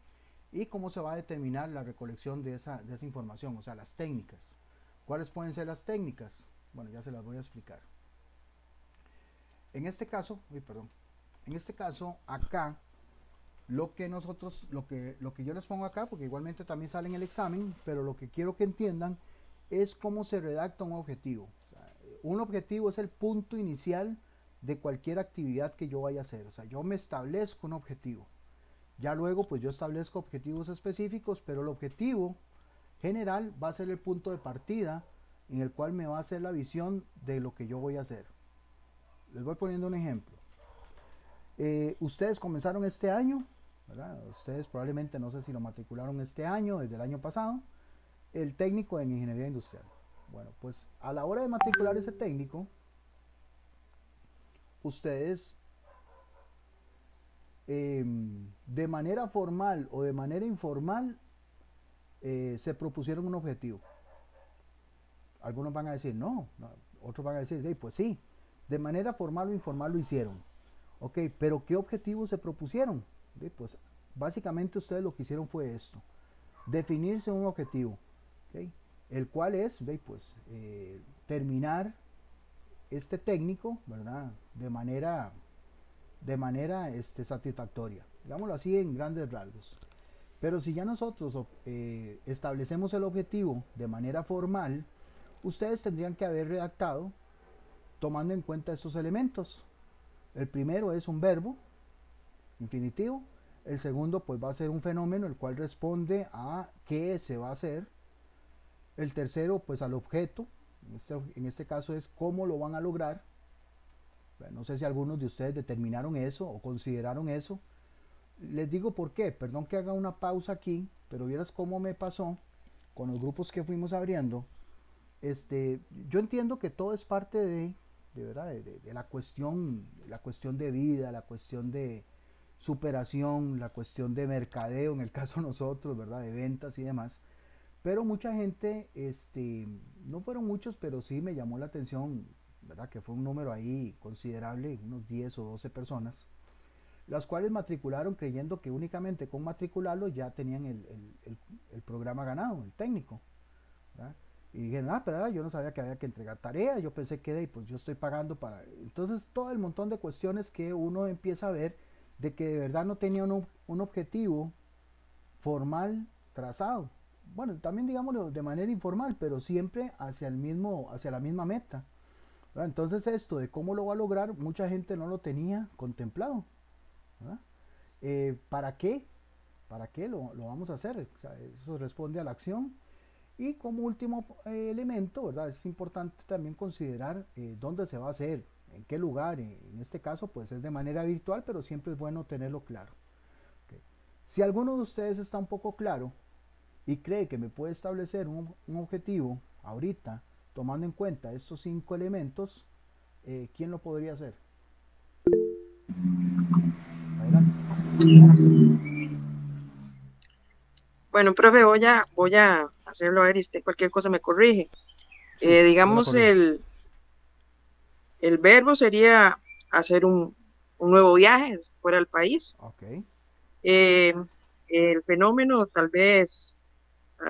y cómo se va a determinar la recolección de esa información, o sea, las técnicas. ¿Cuáles pueden ser las técnicas? Bueno, ya se las voy a explicar. En este caso, acá, lo que yo les pongo acá, porque igualmente también sale en el examen, pero lo que quiero que entiendan es cómo se redacta un objetivo. O sea, un objetivo es el punto inicial de cualquier actividad que yo vaya a hacer. O sea, yo me establezco un objetivo. Ya luego, pues yo establezco objetivos específicos, pero el objetivo general va a ser el punto de partida en el cual me va a hacer la visión de lo que yo voy a hacer. Les voy poniendo un ejemplo. Ustedes comenzaron este año, ¿verdad? Ustedes probablemente, no sé si lo matricularon este año, desde el año pasado, el técnico en ingeniería industrial. Bueno, pues a la hora de matricular ese técnico, ustedes de manera formal o de manera informal se propusieron un objetivo. Algunos van a decir no, otros van a decir sí, pues sí, de manera formal o informal lo hicieron. Ok, pero ¿qué objetivos se propusieron? Pues básicamente ustedes lo que hicieron fue esto: definirse un objetivo, ¿okay? El cual es pues, terminar este técnico, ¿verdad? de manera satisfactoria, digámoslo así en grandes rasgos. Pero si ya nosotros establecemos el objetivo de manera formal, ustedes tendrían que haber redactado tomando en cuenta estos elementos. El primero es un verbo infinitivo, el segundo pues va a ser un fenómeno el cual responde a qué se va a hacer, el tercero pues al objeto, en este caso es cómo lo van a lograr. No sé si algunos de ustedes determinaron eso o consideraron eso. Les digo por qué, perdón que haga una pausa aquí, pero vieras cómo me pasó con los grupos que fuimos abriendo. Yo entiendo que todo es parte de verdad, de la cuestión de vida, la cuestión de superación, la cuestión de mercadeo, en el caso de nosotros, ¿verdad? De ventas y demás. Pero mucha gente, no fueron muchos, pero sí me llamó la atención, ¿verdad? Que fue un número ahí considerable, unos 10 o 12 personas, las cuales matricularon creyendo que únicamente con matricularlo ya tenían el programa ganado, el técnico, ¿verdad? Y dijeron, pero yo no sabía que había que entregar tarea, yo pensé que pues yo estoy pagando para... Entonces todo el montón de cuestiones que uno empieza a ver de que de verdad no tenía un objetivo formal trazado. Bueno, también digámoslo de manera informal, pero siempre hacia la misma meta, ¿verdad? Entonces esto de cómo lo va a lograr, mucha gente no lo tenía contemplado, ¿verdad? ¿Para qué? ¿Para qué lo vamos a hacer? O sea, eso responde a la acción. Y como último elemento, ¿verdad? Es importante también considerar dónde se va a hacer, en qué lugar. En este caso, pues es de manera virtual, pero siempre es bueno tenerlo claro. Okay. Si alguno de ustedes está un poco claro y cree que me puede establecer un objetivo ahorita, tomando en cuenta estos 5 elementos, ¿quién lo podría hacer? Bueno, profe, voy a hacerlo a ver y usted cualquier cosa me corrige. Sí, yo la Digamos, corrijo. el verbo sería hacer un nuevo viaje fuera del país. Ok. Eh, el fenómeno tal vez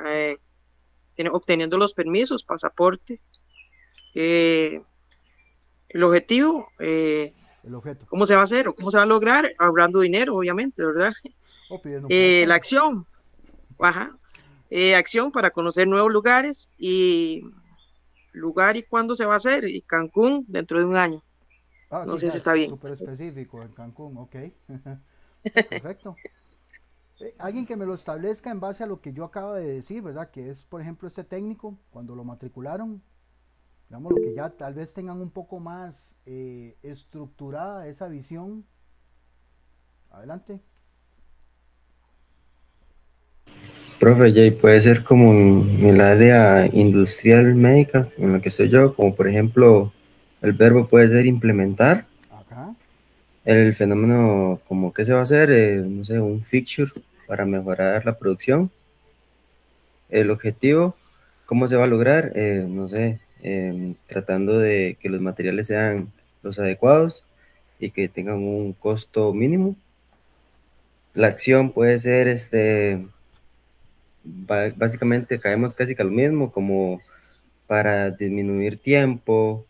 eh, obteniendo los permisos, pasaporte. Eh, el objetivo, El objeto. ¿cómo se va a hacer o cómo se va a lograr? Ahorrando dinero, obviamente, ¿verdad? O pidiendo un La préstamo. acción, ajá. Acción para conocer nuevos lugares y lugar y cuándo se va a hacer. Y Cancún dentro de un año. Ah, No sí, sé ya si es está bien. súper específico en Cancún, ok. Sí, perfecto. Alguien que me lo establezca en base a lo que yo acabo de decir, ¿verdad? Que es, por ejemplo, este técnico, cuando lo matricularon, digamos, lo que ya tal vez tengan un poco más estructurada esa visión. Adelante. Profe, Jay, puede ser como en el área industrial médica en la que estoy yo, como por ejemplo, el verbo puede ser implementar, Acá. el fenómeno como que se va a hacer, no sé, un fixture para mejorar la producción, el objetivo, cómo se va a lograr, no sé, tratando de que los materiales sean los adecuados y que tengan un costo mínimo. La acción puede ser básicamente caemos casi que a lo mismo, como para disminuir tiempo,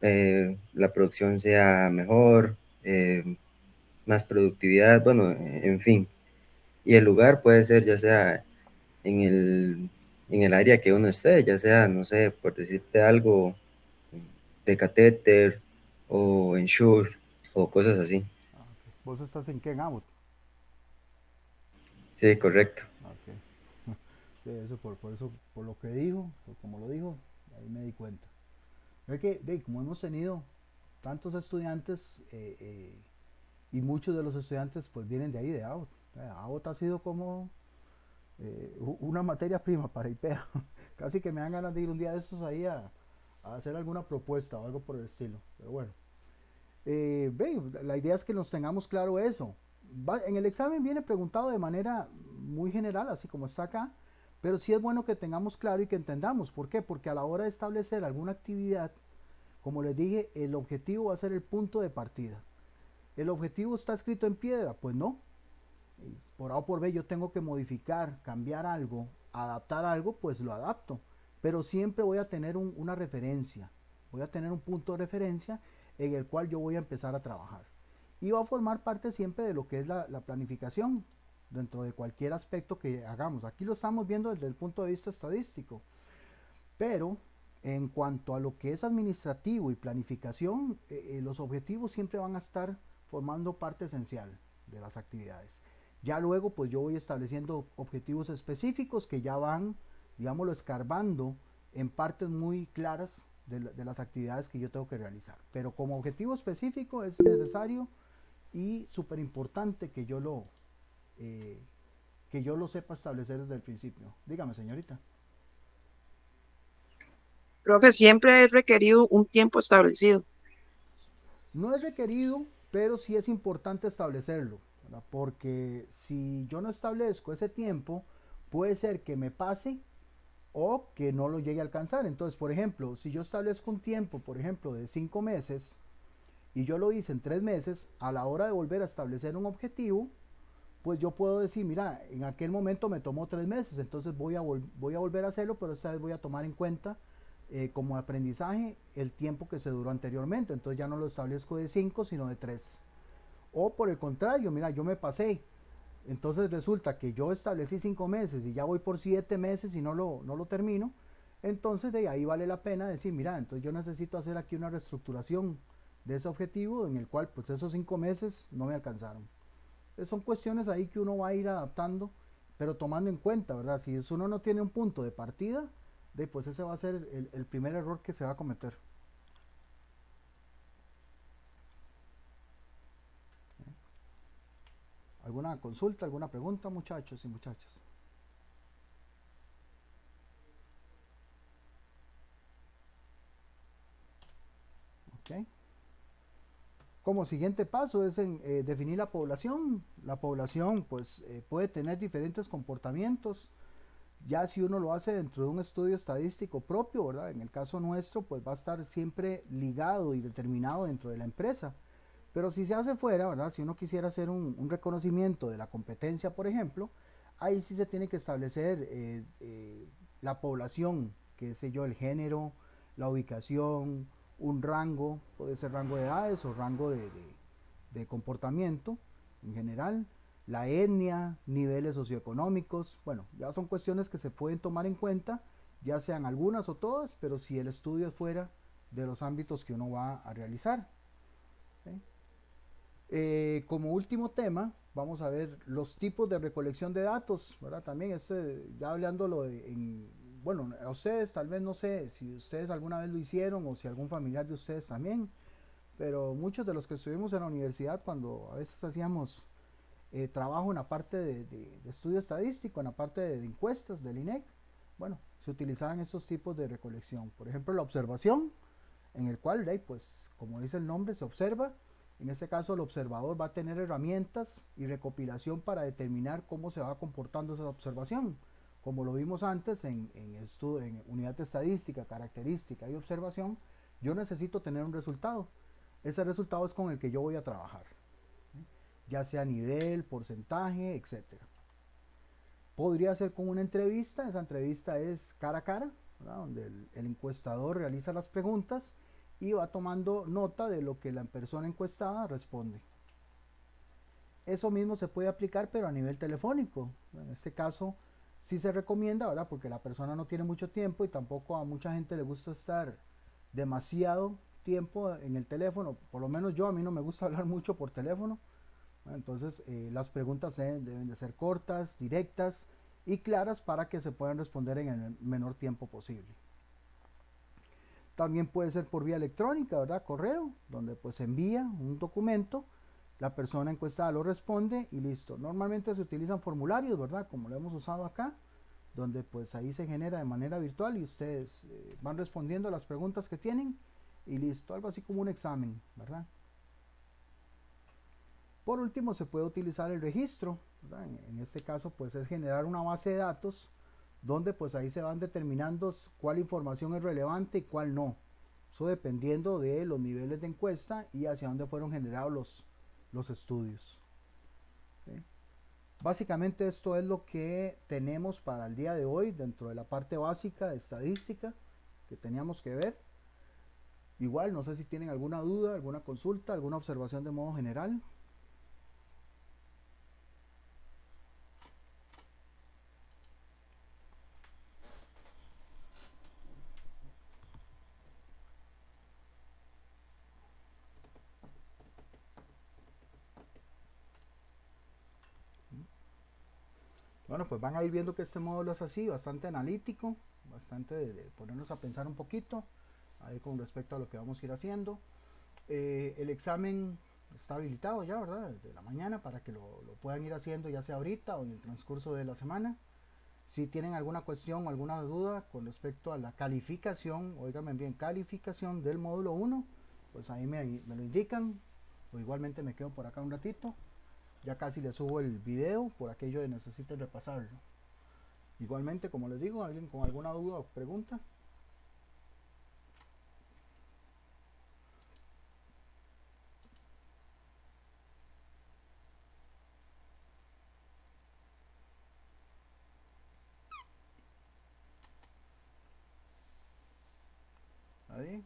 la producción sea mejor, más productividad, bueno, en fin. Y el lugar puede ser ya sea en el área que uno esté, ya sea, no sé, por decirte algo, de catéter o en Shure o cosas así. Ah, ok. ¿Vos estás en qué, en Abbott? Sí, correcto. Ok. Sí, eso por eso, por lo que dijo, como lo dijo, ahí me di cuenta. Es que, como hemos tenido tantos estudiantes y muchos de los estudiantes pues vienen de ahí, de Abbott. Abbott ha sido como una materia prima para IPEA. Casi que me dan ganas de ir un día de estos ahí a hacer alguna propuesta o algo por el estilo. Pero bueno, la idea es que nos tengamos claro eso. En el examen viene preguntado de manera muy general, así como está acá, pero sí es bueno que tengamos claro y que entendamos. ¿Por qué? Porque a la hora de establecer alguna actividad, como les dije, el objetivo va a ser el punto de partida. ¿El objetivo está escrito en piedra? Pues no. Por A o por B yo tengo que modificar, cambiar algo, adaptar algo, pues lo adapto. Pero siempre voy a tener una referencia. Voy a tener un punto de referencia en el cual yo voy a empezar a trabajar. Y va a formar parte siempre de lo que es la planificación dentro de cualquier aspecto que hagamos. Aquí lo estamos viendo desde el punto de vista estadístico. Pero en cuanto a lo que es administrativo y planificación, los objetivos siempre van a estar formando parte esencial de las actividades. Ya luego, pues yo voy estableciendo objetivos específicos que ya van, digámoslo, escarbando en partes muy claras de las actividades que yo tengo que realizar. Pero como objetivo específico es necesario y súper importante que yo lo sepa establecer desde el principio. Dígame, señorita. Profe, siempre he requerido un tiempo establecido. No es requerido, pero sí es importante establecerlo, ¿verdad? Porque si yo no establezco ese tiempo, puede ser que me pase o que no lo llegue a alcanzar. Entonces, por ejemplo, si yo establezco un tiempo, por ejemplo, de 5 meses y yo lo hice en 3 meses, a la hora de volver a establecer un objetivo, pues yo puedo decir, mira, en aquel momento me tomó 3 meses, entonces voy a volver a hacerlo, pero esta vez voy a tomar en cuenta como aprendizaje el tiempo que se duró anteriormente. Entonces ya no lo establezco de 5, sino de 3. O por el contrario, mira, yo me pasé. Entonces resulta que yo establecí 5 meses y ya voy por 7 meses y no lo termino. Entonces de ahí vale la pena decir, mira, entonces yo necesito hacer aquí una reestructuración de ese objetivo en el cual pues esos 5 meses no me alcanzaron. Son cuestiones ahí que uno va a ir adaptando, pero tomando en cuenta, ¿verdad? Si uno no tiene un punto de partida, pues ese va a ser el primer error que se va a cometer. ¿Alguna consulta, alguna pregunta, muchachos y muchachas? Ok. Como siguiente paso es definir la población. La población pues puede tener diferentes comportamientos. Ya si uno lo hace dentro de un estudio estadístico propio, ¿verdad? En el caso nuestro, pues va a estar siempre ligado y determinado dentro de la empresa. Pero si se hace fuera, ¿verdad? Si uno quisiera hacer un reconocimiento de la competencia, por ejemplo, ahí sí se tiene que establecer la población, qué sé yo, el género, la ubicación, un rango, puede ser rango de edades o rango de comportamiento en general, la etnia, niveles socioeconómicos, bueno, ya son cuestiones que se pueden tomar en cuenta, ya sean algunas o todas, pero si el estudio es fuera de los ámbitos que uno va a realizar. ¿Sí? Como último tema, vamos a ver los tipos de recolección de datos, ¿verdad? También ya hablándolo bueno, a ustedes tal vez no sé si ustedes alguna vez lo hicieron o si algún familiar de ustedes también, pero muchos de los que estuvimos en la universidad cuando a veces hacíamos trabajo en la parte de estudio estadístico, en la parte de encuestas del INEC, bueno, se utilizaban estos tipos de recolección. Por ejemplo, la observación, en el cual, pues, como dice el nombre, se observa. En este caso, el observador va a tener herramientas y recopilación para determinar cómo se va comportando esa observación. Como lo vimos antes en unidad de estadística, característica y observación, yo necesito tener un resultado. Ese resultado es con el que yo voy a trabajar, ya sea nivel, porcentaje, etc. Podría ser con una entrevista. Esa entrevista es cara a cara, ¿verdad? Donde el encuestador realiza las preguntas y va tomando nota de lo que la persona encuestada responde. Eso mismo se puede aplicar, pero a nivel telefónico. En este caso sí se recomienda, ¿verdad? Porque la persona no tiene mucho tiempo y tampoco a mucha gente le gusta estar demasiado tiempo en el teléfono. Por lo menos a mí no me gusta hablar mucho por teléfono. Entonces las preguntas deben de ser cortas, directas y claras para que se puedan responder en el menor tiempo posible. También puede ser por vía electrónica, ¿verdad? Correo, donde pues envía un documento, la persona encuestada lo responde y listo. Normalmente se utilizan formularios, ¿verdad? Como lo hemos usado acá, donde pues ahí se genera de manera virtual y ustedes van respondiendo a las preguntas que tienen y listo. Algo así como un examen, ¿verdad? Por último, se puede utilizar el registro, ¿verdad? En este caso pues es generar una base de datos donde pues ahí se van determinando cuál información es relevante y cuál no. Eso dependiendo de los niveles de encuesta y hacia dónde fueron generados los estudios. ¿Sí? Básicamente esto es lo que tenemos para el día de hoy dentro de la parte básica de estadística que teníamos que ver. Igual, no sé si tienen alguna duda, alguna consulta, alguna observación de modo general. Bueno, pues van a ir viendo que este módulo es así, bastante analítico, bastante de ponernos a pensar un poquito ahí con respecto a lo que vamos a ir haciendo. El examen está habilitado ya, ¿verdad? Desde la mañana para que lo puedan ir haciendo ya sea ahorita o en el transcurso de la semana. Si tienen alguna cuestión o alguna duda con respecto a la calificación, óigame bien, calificación del módulo 1, pues ahí me lo indican, o igualmente me quedo por acá un ratito. Ya casi les subo el video por aquello de necesiten repasarlo. Igualmente, como les digo, alguien con alguna duda o pregunta. Ahí.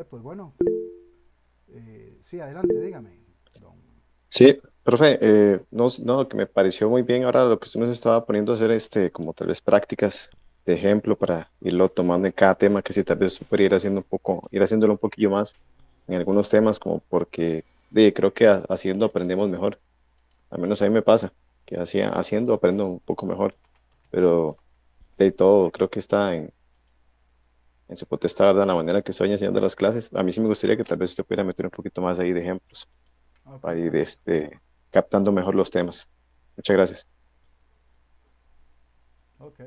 Pues bueno, sí, adelante, dígame. Sí, profe, no, que me pareció muy bien ahora lo que usted nos estaba poniendo a hacer, como tal vez prácticas de ejemplo para irlo tomando en cada tema, que si tal vez pudiera ir haciendo ir haciéndolo un poquillo más en algunos temas, como porque creo que haciendo aprendemos mejor. Al menos a mí me pasa, que haciendo aprendo un poco mejor, pero de todo creo que está en su potestad, ¿verdad? La manera que estoy enseñando las clases. A mí sí me gustaría que tal vez usted pudiera meter un poquito más ahí de ejemplos para ir captando mejor los temas. Muchas gracias. Ok.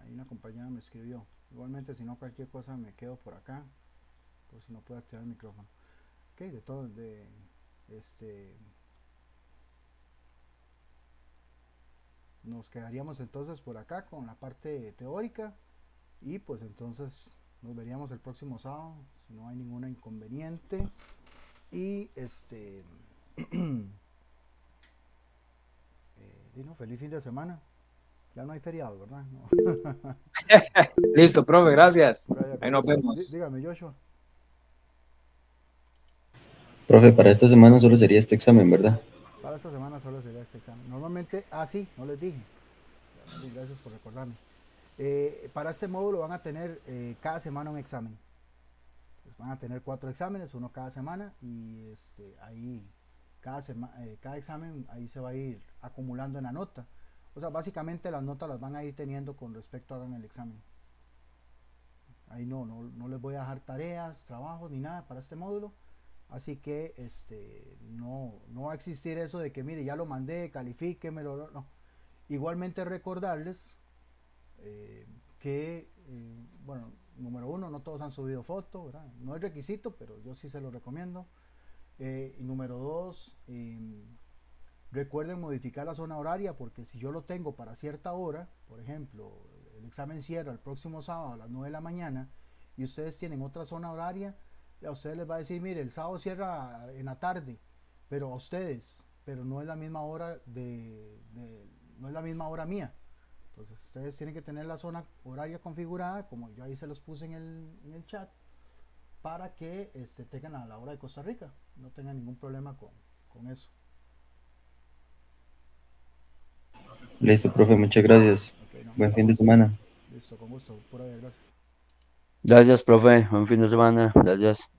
Ahí una compañera me escribió. Igualmente, si no, cualquier cosa me quedo por acá. Por si no puedo activar el micrófono. Ok, de todo, nos quedaríamos entonces por acá con la parte teórica. Y pues entonces nos veríamos el próximo sábado, si no hay ninguna inconveniente. Y feliz fin de semana. Ya no hay feriado, ¿verdad? No. Listo, profe, gracias. Vaya, Ahí nos vemos. Dígame, Joshua. Profe, para esta semana solo sería este examen, ¿verdad? Para esta semana solo sería este examen. Normalmente, sí, no les dije. Sí, gracias por recordarme. Para este módulo van a tener cada semana un examen. Pues van a tener 4 exámenes, uno cada semana, y ahí cada examen ahí se va a ir acumulando en la nota. O sea, básicamente las notas las van a ir teniendo con respecto a hagan el examen. Ahí no les voy a dejar tareas, trabajos ni nada para este módulo. Así que no va a existir eso de que mire, ya lo mandé, califíquemelo, no. Igualmente recordarles que, bueno, número 1, no todos han subido foto, ¿verdad? No es requisito, pero yo sí se lo recomiendo. Y número 2, recuerden modificar la zona horaria, porque si yo lo tengo para cierta hora, por ejemplo, el examen cierra el próximo sábado a las 9 de la mañana y ustedes tienen otra zona horaria, a ustedes les va a decir, mire, el sábado cierra en la tarde, pero a ustedes, pero no es la misma hora no es la misma hora mía. Entonces ustedes tienen que tener la zona horaria configurada, como yo ahí se los puse en el chat, para que tengan a la hora de Costa Rica, no tengan ningún problema con eso. Listo, profe, muchas gracias. Okay, no. Buen fin de semana. Listo, con gusto, pura vida, gracias. Gracias, profe. Buen fin de semana. Gracias.